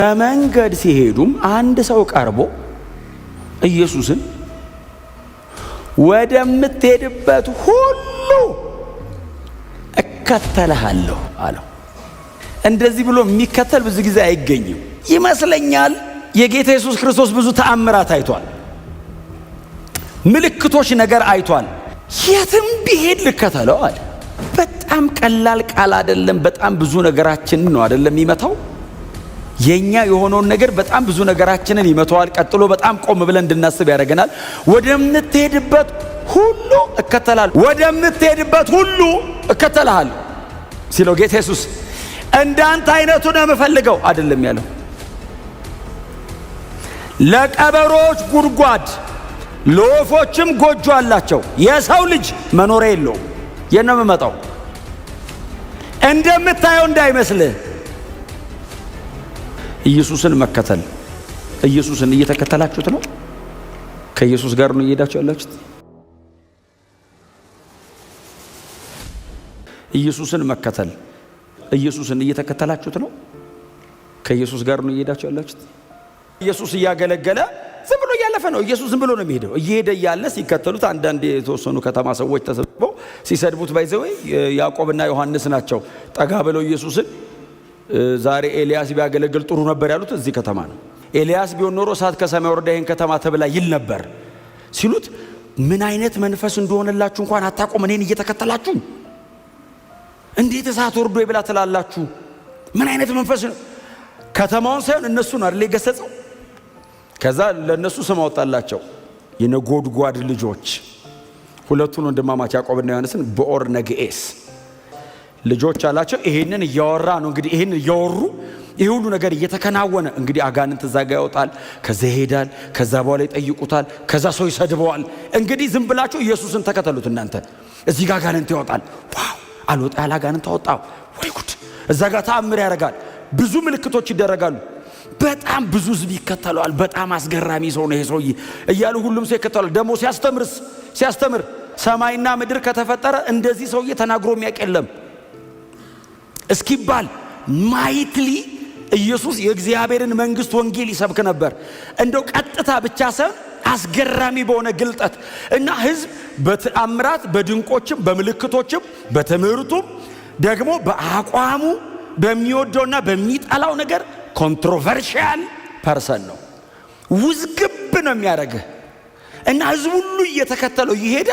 በመንገድ ሲሄዱም አንድ ሰው ቀርቦ ኢየሱስን ወደምትሄድበት ሁሉ እከተልሃለሁ አለው። እንደዚህ ብሎ የሚከተል ብዙ ጊዜ አይገኝም ይመስለኛል። የጌታ ኢየሱስ ክርስቶስ ብዙ ተአምራት አይቷል፣ ምልክቶች ነገር አይቷል። የትም ቢሄድ ልከተለው አለ። በጣም ቀላል ቃል አይደለም። በጣም ብዙ ነገራችንን ነው አይደለም የሚመታው። የኛ የሆነውን ነገር በጣም ብዙ ነገራችንን ይመታዋል። ቀጥሎ በጣም ቆም ብለን እንድናስብ ያደርገናል። ወደምትሄድበት ሁሉ እከተልሃለሁ፣ ወደምትሄድበት ሁሉ እከተልሃለሁ ሲለው ጌታ ኢየሱስ እንዳንተ አይነቱ ነው የምፈልገው አይደለም ያለው። ለቀበሮች ጉድጓድ ለወፎችም ጎጆ አላቸው፣ የሰው ልጅ መኖሪያ የለውም። የት ነው የምመጣው? እንደምታየው እንዳይመስልህ። ኢየሱስን መከተል። ኢየሱስን እየተከተላችሁት ነው? ከኢየሱስ ጋር ነው እየሄዳችሁ ያላችሁት? ኢየሱስን መከተል። ኢየሱስን እየተከተላችሁት ነው? ከኢየሱስ ጋር ነው እየሄዳችሁ ያላችሁት? ኢየሱስ እያገለገለ ዝም ብሎ እያለፈ ነው። ኢየሱስ ዝም ብሎ ነው የሚሄደው። እየሄደ እያለ ሲከተሉት አንዳንድ የተወሰኑ ከተማ ሰዎች ተሰብስበው ሲሰድቡት ባይዘው ያዕቆብና ዮሐንስ ናቸው። ጠጋ ብለው ኢየሱስን ዛሬ ኤልያስ ቢያገለግል ጥሩ ነበር ያሉት እዚህ ከተማ ነው። ኤልያስ ቢሆን ኖሮ እሳት ከሰማይ ወርዳ ይህን ከተማ ተብላ ይል ነበር ሲሉት ምን አይነት መንፈስ እንደሆነላችሁ እንኳን አታውቁም። እኔን እየተከተላችሁ እንዴት እሳት ወርዶ ይብላ ትላላችሁ? ምን አይነት መንፈስ ነው? ከተማውን ሳይሆን እነሱን አይደል የገሰጸው። ከዛ ለነሱ ስም አወጣላቸው፣ የነጎድጓድ ልጆች። ሁለቱን ወንድማማች ያዕቆብና ዮሐንስን በኦር ነግኤስ ልጆች አላቸው። ይሄንን እያወራ ነው እንግዲህ። ይሄን እያወሩ ይሄ ሁሉ ነገር እየተከናወነ እንግዲህ አጋንንት እዛ ጋር ያወጣል፣ ከዛ ይሄዳል፣ ከዛ በኋላ ይጠይቁታል፣ ከዛ ሰው ይሰድበዋል። እንግዲህ ዝም ብላችሁ ኢየሱስን ተከተሉት እናንተ። እዚህ ጋር አጋንንት ያወጣል፣ ዋው አልወጣ ያለ አጋንንት አወጣው፣ ወይ ጉድ! እዛ ጋር ተአምር ያደርጋል፣ ብዙ ምልክቶች ይደረጋሉ። በጣም ብዙ ህዝብ ይከተለዋል። በጣም አስገራሚ ሰው ነው ይሄ ሰውዬ እያሉ ሁሉም ሰው ይከተላል። ደግሞ ሲያስተምር ሰማይና ምድር ከተፈጠረ እንደዚህ ሰውዬ ተናግሮ የሚያውቅ የለም እስኪባል ማይትሊ ኢየሱስ የእግዚአብሔርን መንግስት ወንጌል ይሰብክ ነበር። እንደው ቀጥታ ብቻ ሳይሆን አስገራሚ በሆነ ግልጠት እና ህዝብ በተአምራት በድንቆችም በምልክቶችም በትምህርቱም ደግሞ በአቋሙ በሚወደውና በሚጠላው ነገር ኮንትሮቨርሺያል ፐርሰን ነው። ውዝግብ ነው የሚያደርግህ እና ህዝብ ሁሉ እየተከተለው ይሄደ።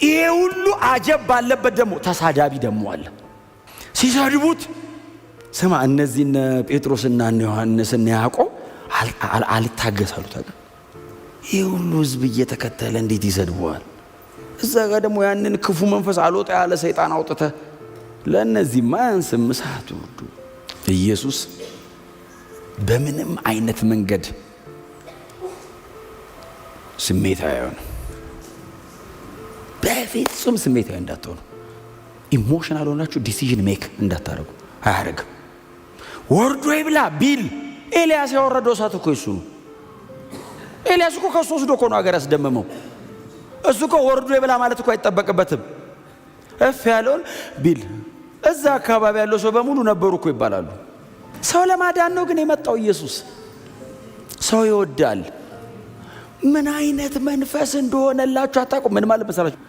ይሄ ሁሉ አጀብ ባለበት ደግሞ ተሳዳቢ ደግሞ አለ። ሲሰድቡት ስማ እነዚህ እነ ጴጥሮስና እነ ዮሐንስ እና ያዕቆብ አልታገሳሉት። ይሄ ሁሉ ህዝብ እየተከተለ እንዴት ይሰድበዋል? እዛ ጋር ደግሞ ያንን ክፉ መንፈስ አልወጣ ያለ ሰይጣን አውጥተ ለእነዚህ ማያንስም እሳት ወዱ። ኢየሱስ በምንም አይነት መንገድ ስሜታዊ ነው። በፍጹም ስሜታዊ እንዳትሆኑ። ኢሞሽናል ሆናችሁ ዲሲዥን ሜክ እንዳታረጉ። አያረግም። ወርዶ ይብላ ቢል ኤልያስ ያወረደው እሳት እኮ እሱ ነው። ኤልያስ እኮ ከሱ ወስዶ እኮ ነው ሀገር ያስደመመው። እሱ እኮ ወርዶ ይብላ ማለት እኮ አይጠበቅበትም። እፍ ያለውን ቢል እዛ አካባቢ ያለው ሰው በሙሉ ነበሩ እኮ ይባላሉ። ሰው ለማዳን ነው ግን የመጣው ኢየሱስ። ሰው ይወዳል። ምን አይነት መንፈስ እንደሆነላችሁ አታውቁም። ምን ማለት መሰላችሁ?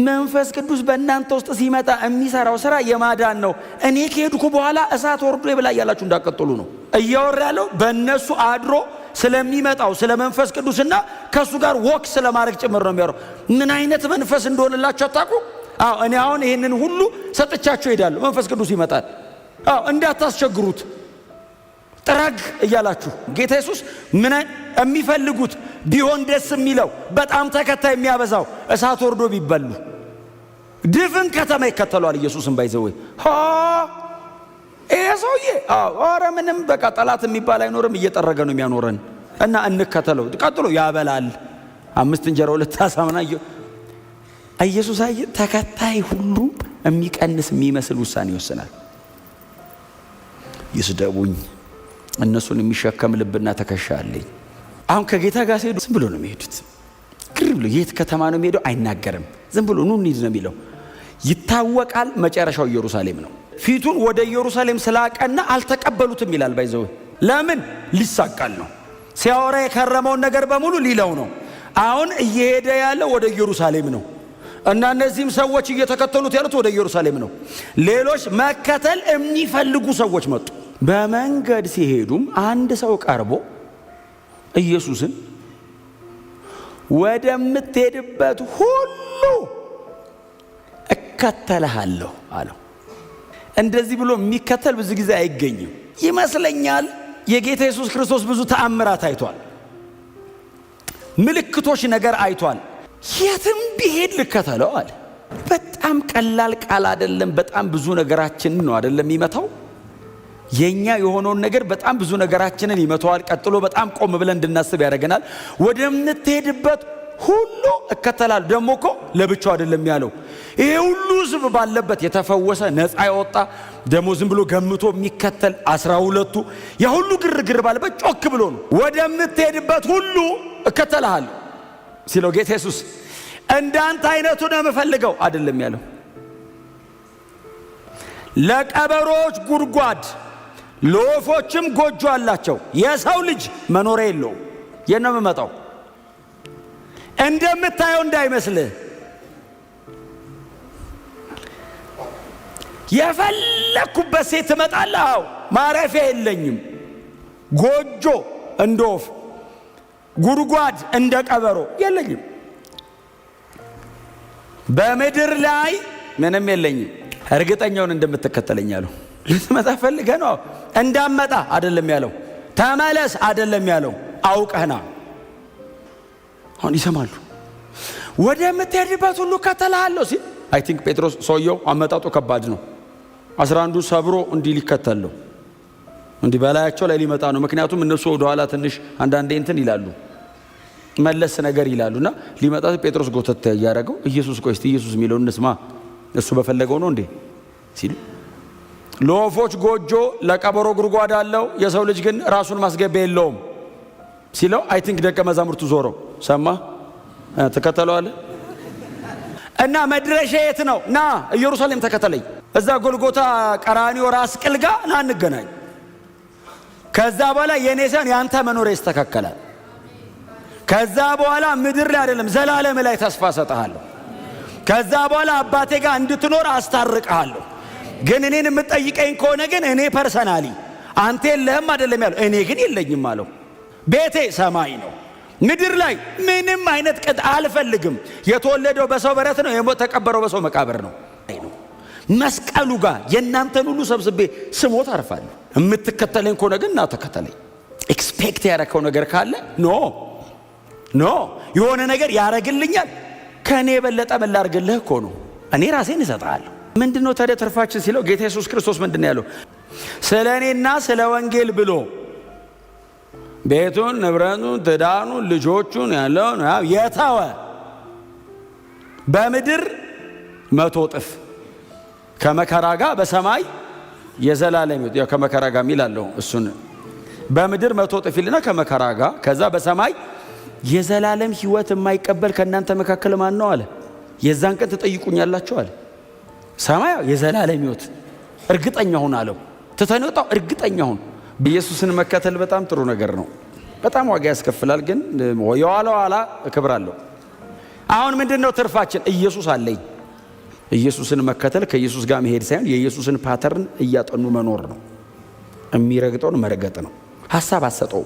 መንፈስ ቅዱስ በእናንተ ውስጥ ሲመጣ የሚሰራው ስራ የማዳን ነው። እኔ ከሄድኩ በኋላ እሳት ወርዶ ይብላ እያላችሁ እንዳቀጥሉ ነው እያወራ ያለው። በእነሱ አድሮ ስለሚመጣው ስለ መንፈስ ቅዱስና ከእሱ ጋር ወክ ስለማድረግ ጭምር ነው የሚያወራው። ምን አይነት መንፈስ እንደሆነላችሁ አታውቁም። እኔ አሁን ይህንን ሁሉ ሰጥቻችሁ ሄዳለሁ። መንፈስ ቅዱስ ይመጣል። እንዳታስቸግሩት ጥረግ እያላችሁ ጌታ ኢየሱስ ምን የሚፈልጉት ቢሆን ደስ የሚለው በጣም ተከታይ የሚያበዛው እሳት ወርዶ ቢበሉ ድፍን ከተማ ይከተሏል። ኢየሱስን ባይዘው ይሄ ሰውዬ ኧረ ምንም በቃ ጠላት የሚባል አይኖርም። እየጠረገ ነው የሚያኖረን እና እንከተለው። ቀጥሎ ያበላል። 5 እንጀራ 2 ዓሣ ኢየሱስ አየ ተከታይ ሁሉ የሚቀንስ የሚመስል ውሳኔ ይወስናል። ይስደቡኝ እነሱን የሚሸከም ልብና ትከሻ አለኝ። አሁን ከጌታ ጋር ሲሄዱ ዝም ብሎ ነው የሚሄዱት። ግር ብሎ የት ከተማ ነው የሚሄደው አይናገርም። ዝም ብሎ ኑ እንሂድ ነው የሚለው። ይታወቃል መጨረሻው ኢየሩሳሌም ነው። ፊቱን ወደ ኢየሩሳሌም ስላቀና አልተቀበሉትም ይላል። ባይዘው ለምን? ሊሳቀል ነው። ሲያወራ የከረመውን ነገር በሙሉ ሊለው ነው። አሁን እየሄደ ያለው ወደ ኢየሩሳሌም ነው እና እነዚህም ሰዎች እየተከተሉት ያሉት ወደ ኢየሩሳሌም ነው። ሌሎች መከተል የሚፈልጉ ሰዎች መጡ። በመንገድ ሲሄዱም አንድ ሰው ቀርቦ ኢየሱስን ወደምትሄድበት ሁሉ እከተልሃለሁ አለው። እንደዚህ ብሎ የሚከተል ብዙ ጊዜ አይገኝም ይመስለኛል። የጌታ ኢየሱስ ክርስቶስ ብዙ ተአምራት አይቷል፣ ምልክቶች ነገር አይቷል። የትም ቢሄድ ልከተለው አለ። በጣም ቀላል ቃል አይደለም። በጣም ብዙ ነገራችንን ነው አይደለም ይመታው። የኛ የሆነውን ነገር በጣም ብዙ ነገራችንን ይመታዋል። ቀጥሎ በጣም ቆም ብለን እንድናስብ ያደርገናል። ወደምትሄድበት ሁሉ እከተላለሁ። ደግሞ እኮ ለብቻው አይደለም ያለው። ይሄ ሁሉ ሕዝብ ባለበት የተፈወሰ ነፃ ያወጣ ደግሞ ዝም ብሎ ገምቶ የሚከተል 12ቱ የሁሉ ግርግር ባለበት ጮክ ብሎ ነው ወደምትሄድበት ሁሉ እከተልሃለሁ ሲለው ጌታ ኢየሱስ እንዳንተ አይነቱ ነው የምፈልገው አይደለም ያለው። ለቀበሮች ጉድጓድ ለወፎችም ጎጆ አላቸው፣ የሰው ልጅ መኖሪያ የለውም። የት ነው የምመጣው? እንደምታየው እንዳይመስልህ። የፈለኩበት ሴት ትመጣለህ። አዎ ማረፊያ የለኝም። ጎጆ እንደ ወፍ፣ ጉድጓድ እንደ ቀበሮ የለኝም። በምድር ላይ ምንም የለኝም። እርግጠኛውን እንደምትከተለኝ አለው። ልትመጣ ፈልገህ ነው? እንዳመጣ አይደለም ያለው። ተመለስ አይደለም ያለው። አውቀህና አሁን ይሰማሉ። ወደምትሄድበት ሁሉ እከተልሃለሁ ሲል አይ ቲንክ ጴጥሮስ ሰውየው አመጣጡ ከባድ ነው። 11ዱ ሰብሮ እንዲህ ሊከተለው እንዲህ በላያቸው ላይ ሊመጣ ነው። ምክንያቱም እነሱ ወደ ኋላ ትንሽ አንዳንዴ እንትን ይላሉ፣ መለስ ነገር ይላሉና ሊመጣ ጴጥሮስ ጎተት ያያረገው ኢየሱስ ቆይ እስቲ ኢየሱስ የሚለውን እንስማ፣ እሱ በፈለገው ነው እንዴ ሲሉ ለወፎች ጎጆ ለቀበሮ ጉድጓድ አለው፣ የሰው ልጅ ግን ራሱን ማስገቢያ የለውም ሲለው አይ ቲንክ ደቀ መዛሙርቱ ዞሮ ሰማ ተከተለዋል። እና መድረሻ የት ነው? ና ኢየሩሳሌም ተከተለኝ። እዛ ጎልጎታ ቀራንዮ ራስ ቅል ጋር ና እንገናኝ። ከዛ በኋላ የኔ ሳይሆን ያንተ መኖር ይስተካከላል። ከዛ በኋላ ምድር ላይ አይደለም ዘላለም ላይ ተስፋ ሰጥሃለሁ። ከዛ በኋላ አባቴ ጋር እንድትኖር አስታርቅሃለሁ። ግን እኔን የምትጠይቀኝ ከሆነ ግን እኔ ፐርሰናሊ አንተ የለህም አይደለም ያለው፣ እኔ ግን የለኝም አለው። ቤቴ ሰማይ ነው፣ ምድር ላይ ምንም አይነት ቅጥ አልፈልግም። የተወለደው በሰው በረት ነው፣ የተቀበረው በሰው መቃብር ነው። መስቀሉ ጋር የእናንተን ሁሉ ሰብስቤ ስሞት አርፋለሁ። የምትከተለኝ ከሆነ ግን ና ተከተለኝ። ኤክስፔክት ያረከው ነገር ካለ ኖ የሆነ ነገር ያረግልኛል ከኔ የበለጠ መላርግልህ እኮ ነው። እኔ ራሴን እሰጥሃለሁ። ምንድነው ታዲያ ትርፋችን ሲለው ጌታ ኢየሱስ ክርስቶስ ምንድነው ያለው? ስለ እኔና ስለ ወንጌል ብሎ ቤቱን፣ ንብረቱን፣ ትዳኑን፣ ልጆቹን ያለውን የተወ በምድር 100 እጥፍ ከመከራ ጋር በሰማይ የዘላለም ሕይወት። ያው ከመከራ ጋር ሚላለው እሱን በምድር 100 እጥፍ ይልና ከመከራ ጋር ከዛ በሰማይ የዘላለም ሕይወት የማይቀበል ከእናንተ መካከል ማን ነው አለ። የዛን ቀን ትጠይቁኛላችሁ አለ። ሰማይ የዘላለም ሕይወት እርግጠኛ ሁን አለው። ትተነውጣው እርግጠኛ ሁን። ኢየሱስን መከተል በጣም ጥሩ ነገር ነው። በጣም ዋጋ ያስከፍላል፣ ግን የኋላ ክብር አለው። አሁን ምንድነው ትርፋችን? ኢየሱስ አለኝ። ኢየሱስን መከተል ከኢየሱስ ጋር መሄድ ሳይሆን የኢየሱስን ፓተርን እያጠኑ መኖር ነው። የሚረግጠውን መረገጥ ነው። ሐሳብ አሰጠው።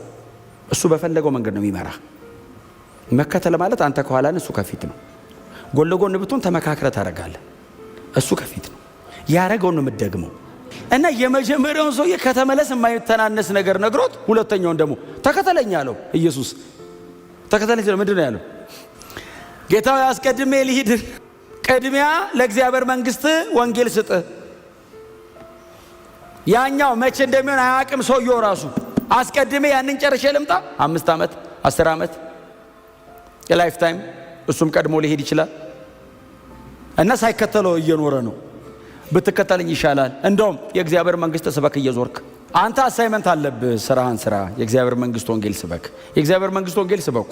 እሱ በፈለገው መንገድ ነው የሚመራ። መከተል ማለት አንተ ከኋላ ነህ፣ እሱ ከፊት ነው። ጎን ለጎን ብትሆን ተመካክረህ ታደርጋለህ። እሱ ከፊት ነው። ያረገውን ነው የምትደግመው። እና የመጀመሪያውን ሰውዬ ከተመለስ የማይተናነስ ነገር ነግሮት፣ ሁለተኛውን ደግሞ ተከተለኝ አለው። ኢየሱስ ተከተለኝ ሲለው ምንድን ነው ያለው? ጌታው አስቀድሜ ልሂድ፣ ቅድሚያ ለእግዚአብሔር መንግስት ወንጌል ስጥ። ያኛው መቼ እንደሚሆን አያውቅም ሰውየው ራሱ። አስቀድሜ ያንን ጨርሼ ልምጣ። 5 ዓመት 10 ዓመት የላይፍ ታይም እሱም ቀድሞ ሊሄድ ይችላል። እና ሳይከተለው እየኖረ ነው። ብትከተለኝ ይሻላል። እንደውም የእግዚአብሔር መንግስት ስበክ እየዞርክ አንተ አሳይመንት አለብህ። ስራህን ስራ። የእግዚአብሔር መንግስት ወንጌል ስበክ። የእግዚአብሔር መንግስት ወንጌል ስበኩ።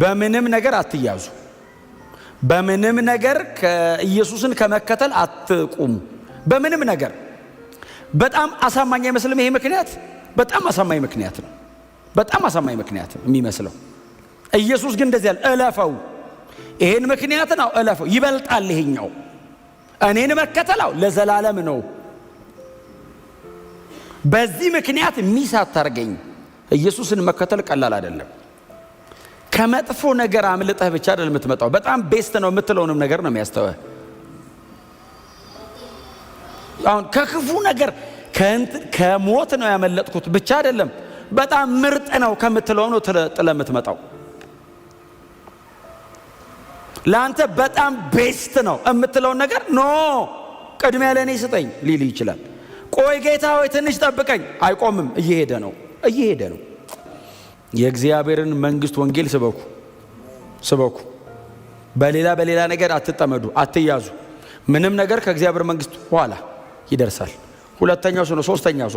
በምንም ነገር አትያዙ። በምንም ነገር ኢየሱስን ከመከተል አትቁሙ። በምንም ነገር በጣም አሳማኝ አይመስልም ይሄ ምክንያት? በጣም አሳማኝ ምክንያት ነው። በጣም አሳማኝ ምክንያት ነው የሚመስለው። ኢየሱስ ግን እንደዚህ ያለ እለፈው፣ ይሄን ምክንያት ነው እለፈው፣ ይበልጣል ይሄኛው። እኔን መከተላው ለዘላለም ነው። በዚህ ምክንያት ሚስ አታርገኝ። ኢየሱስን መከተል ቀላል አይደለም። ከመጥፎ ነገር አምልጠህ ብቻ አይደለም የምትመጣው፣ በጣም ቤስት ነው የምትለውንም ነገር ነው የሚያስተውህ። አሁን ከክፉ ነገር ከሞት ነው ያመለጥኩት ብቻ አይደለም፣ በጣም ምርጥ ነው ከምትለው ነው ጥለህ የምትመጣው። ለአንተ በጣም ቤስት ነው የምትለውን ነገር ኖ ቅድሚያ ለእኔ ስጠኝ ሊል ይችላል። ቆይ ጌታ ሆይ ትንሽ ጠብቀኝ፣ አይቆምም። እየሄደ ነው። የእግዚአብሔርን መንግሥት ወንጌል ስበኩ። በሌላ ነገር አትጠመዱ፣ አትያዙ። ምንም ነገር ከእግዚአብሔር መንግሥት በኋላ ይደርሳል። ሁለተኛው ሰው ነው። ሶስተኛው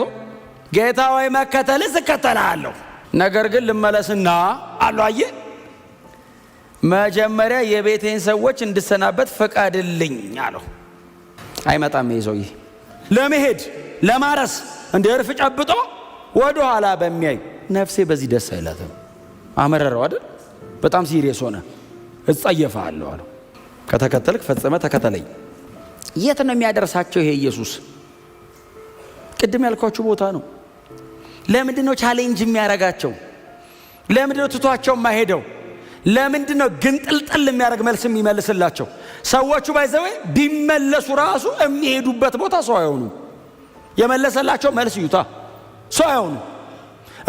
ሰው ጌታ ሆይ መከተልስ እከተልሃለሁ፣ ነገር ግን ልመለስና አሉ። አየህ፣ መጀመሪያ የቤቴን ሰዎች እንድሰናበት ፈቃድልኝ አለው። አይመጣም ይሄ ሰውዬ ለመሄድ ለማረስ እንደ እርፍ ጨብጦ ወደ ኋላ በሚያይ ነፍሴ በዚህ ደስ አይላትም። አመረረው አይደል? በጣም ሲሪየስ ሆነ። እጸየፋለሁ አለው። ከተከተልክ ፈጽመ ተከተለኝ። የት ነው የሚያደርሳቸው ይሄ ኢየሱስ? ቅድም ያልኳችሁ ቦታ ነው። ለምንድን ነው ቻሌንጅ የሚያረጋቸው? ለምንድን ነው ትቷቸው የማይሄደው? ለምንድን ነው ግን ጥልጥል የሚያደርግ መልስ የሚመልስላቸው? ሰዎቹ ባይዘው ቢመለሱ ራሱ የሚሄዱበት ቦታ ሰው አይሆኑ። የመለሰላቸው መልስ ይዩታ፣ ሰው አይሆኑ።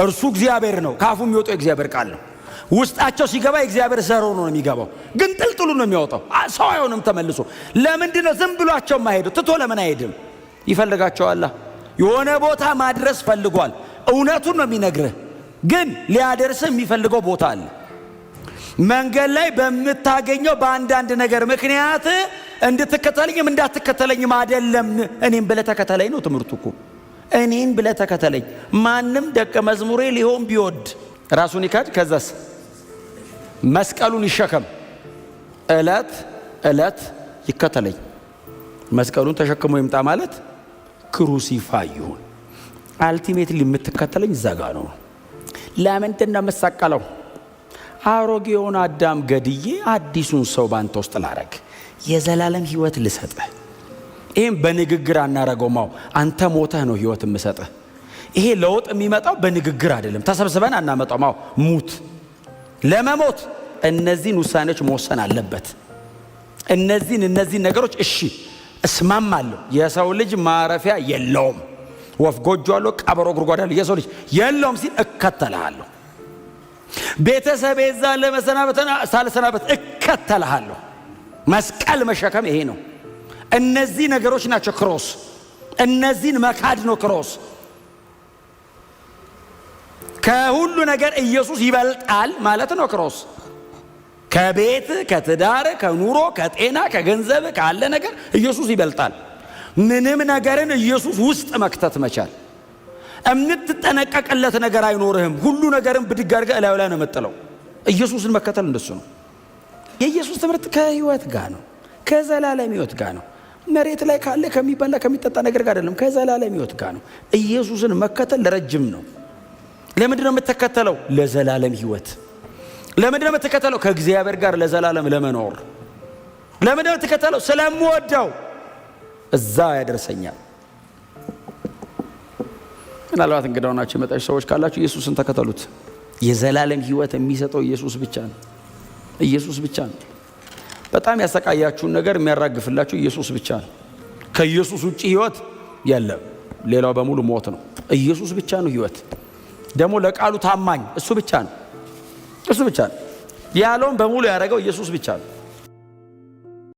እርሱ እግዚአብሔር ነው። ካፉ የሚወጣው የእግዚአብሔር ቃል ነው። ውስጣቸው ሲገባ የእግዚአብሔር ዘር ሆኖ ነው የሚገባው። ግን ጥልጥሉ ነው የሚያወጣው። ሰው አይሆንም ተመልሶ። ለምንድን ነው ዝም ብሏቸው የማይሄዱ? ትቶ ለምን አይሄድም? ይፈልጋቸዋል። የሆነ ቦታ ማድረስ ፈልጓል። እውነቱን ነው የሚነግርህ፣ ግን ሊያደርስህ የሚፈልገው ቦታ አለ። መንገድ ላይ በምታገኘው በአንዳንድ ነገር ምክንያት እንድትከተለኝም እንዳትከተለኝም አይደለም። እኔን ብለህ ተከተለኝ ነው ትምህርቱ እኮ። እኔን ብለህ ተከተለኝ። ማንም ደቀ መዝሙሬ ሊሆን ቢወድ ራሱን ይካድ፣ ከዛስ መስቀሉን ይሸከም፣ ዕለት ዕለት ይከተለኝ። መስቀሉን ተሸክሞ ይምጣ ማለት ክሩሲፋይ ይሁን። አልቲሜትሊ የምትከተለኝ ዘጋ ነው። ለምንድን ነው የምሰቀለው? አሮጌውን አዳም ገድዬ አዲሱን ሰው ባንተ ውስጥ ላረግ፣ የዘላለም ህይወት ልሰጥህ። ይህም በንግግር አናረገውማው። አንተ ሞተህ ነው ህይወት የምሰጥህ። ይሄ ለውጥ የሚመጣው በንግግር አይደለም፣ ተሰብስበን አናመጣውማው። ሙት ለመሞት እነዚህን ውሳኔዎች መወሰን አለበት። እነዚህን ነገሮች እሺ እስማማለሁ። የሰው ልጅ ማረፊያ የለውም። ወፍ ጎጆ አለው፣ ቀበሮ ጉድጓድ አለው። የሰው ልጅ የለውም ሲል እከተልሃለሁ። ቤተሰብ የዛ ለመሰናበትና ሳልሰናበት እከተልሃለሁ። መስቀል መሸከም ይሄ ነው። እነዚህ ነገሮች ናቸው ክሮስ። እነዚህን መካድ ነው ክሮስ። ከሁሉ ነገር ኢየሱስ ይበልጣል ማለት ነው ክሮስ። ከቤት፣ ከትዳር፣ ከኑሮ፣ ከጤና፣ ከገንዘብ፣ ካለ ነገር ኢየሱስ ይበልጣል። ምንም ነገርን ኢየሱስ ውስጥ መክተት መቻል። እምትጠነቀቅለት ነገር አይኖርህም። ሁሉ ነገርን ብድግ አድርገህ እላዩ ላይ ነው የምጥለው። ኢየሱስን መከተል እንደሱ ነው። የኢየሱስ ትምህርት ከህይወት ጋር ነው፣ ከዘላለም ህይወት ጋር ነው። መሬት ላይ ካለ ከሚበላ ከሚጠጣ ነገር ጋር አይደለም፣ ከዘላለም ህይወት ጋር ነው። ኢየሱስን መከተል ለረጅም ነው። ለምንድን ነው የምትከተለው? ለዘላለም ህይወት። ለምንድን ነው የምትከተለው? ከእግዚአብሔር ጋር ለዘላለም ለመኖር። ለምንድን ነው የምትከተለው? ስለምወደው እዛ ያደርሰኛል። ምናልባት እንግዳው ናችሁ የመጣችሁ ሰዎች ካላችሁ ኢየሱስን ተከተሉት። የዘላለም ህይወት የሚሰጠው ኢየሱስ ብቻ ነው። ኢየሱስ ብቻ ነው። በጣም ያሰቃያችሁን ነገር የሚያራግፍላችሁ ኢየሱስ ብቻ ነው። ከኢየሱስ ውጪ ህይወት የለም። ሌላው በሙሉ ሞት ነው። ኢየሱስ ብቻ ነው ህይወት። ደግሞ ለቃሉ ታማኝ እሱ ብቻ ነው። እሱ ብቻ ነው ያለውን በሙሉ ያደረገው ኢየሱስ ብቻ ነው።